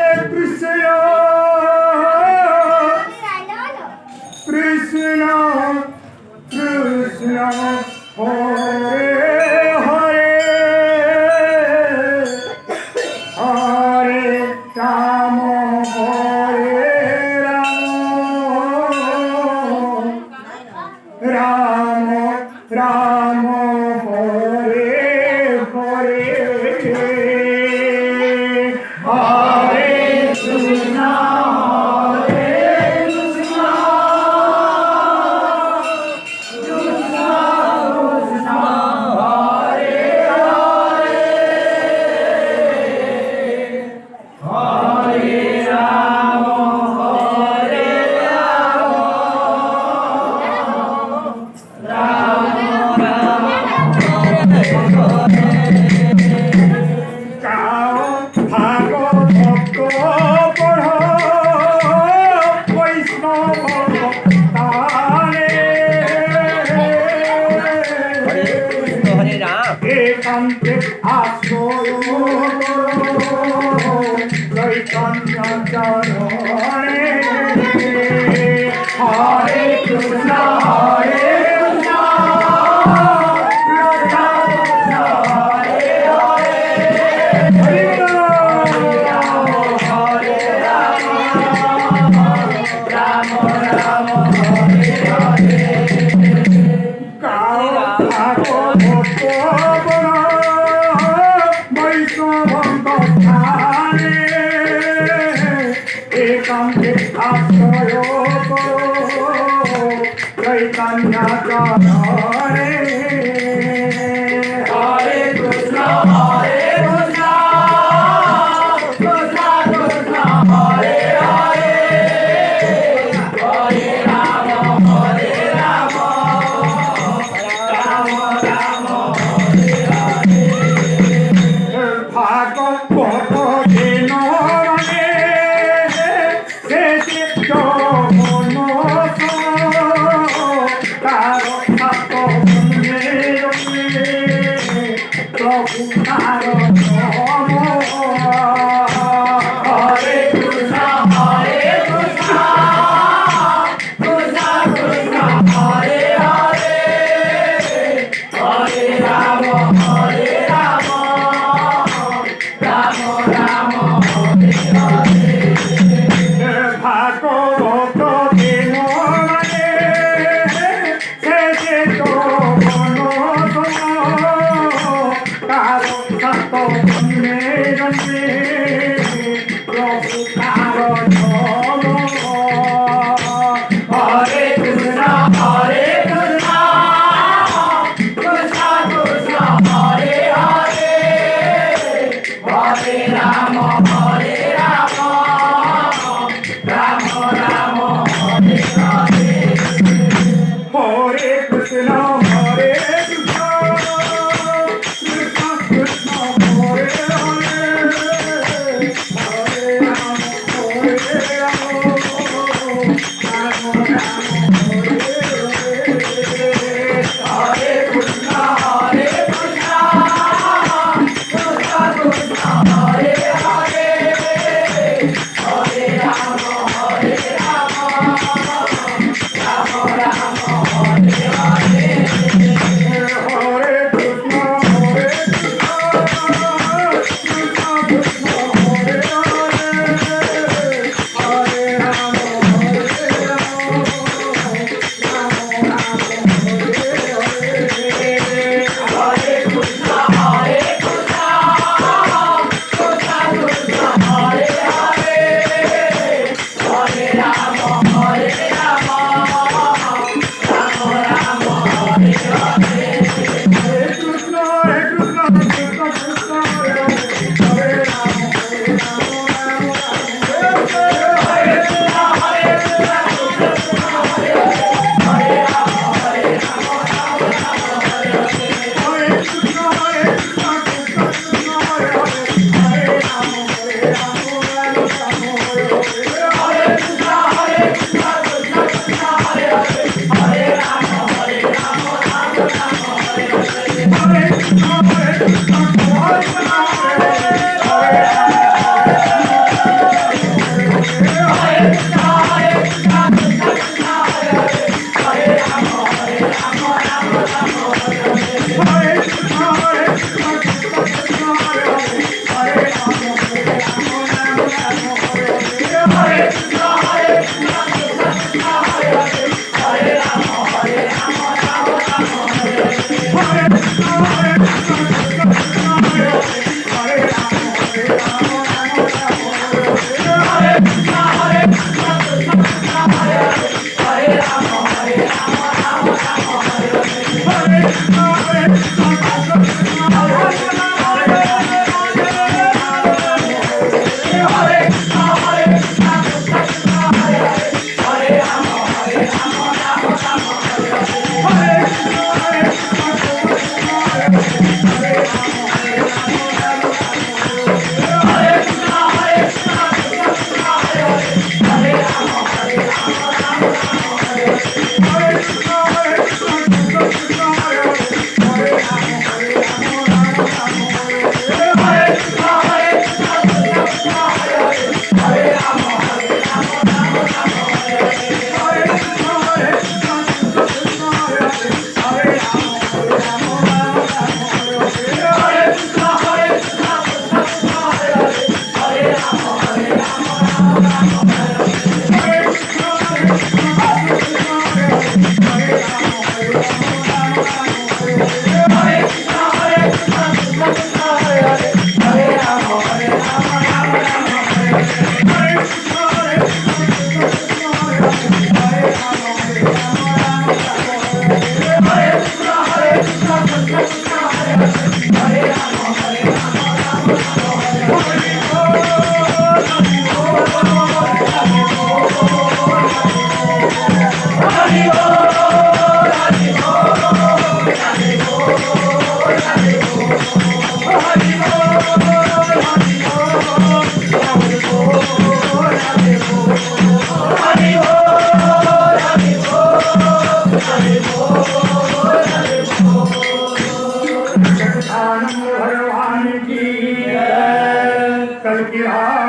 Krishna, Krishna, Krishna, Hare Hare, Hare Rama, Hare Rama, Rama Rama, Hare Hare, Hare Krishna, Hare Krishna, Krishna Krishna, Hare Hare, Hare Rama, Hare গাও ভাগবত পড় বৈষ্ণব তারে হরে রাম একান্তে আশ্রয় চৈতন্য চরণে হরে কৃষ্ণ হরে কৃষ্ণ কৃষ্ণ কৃষ্ণ হরে হরে হরে রাম রাম রাম হরে হরে ভাগবত বৈষ্ণব স্থানে একান্তে আশ্রয় চৈতন্য চরণে হরে কৃষ্ণ হরে কৃষ্ণ কৃষ্ণ কৃষ্ণ হরে হরে হরে রাম হরে রাম রাম রাম হরে হরে ভাগবত হেন মানে সে চিত্ত মন তার आनंद भगवान की कल की रात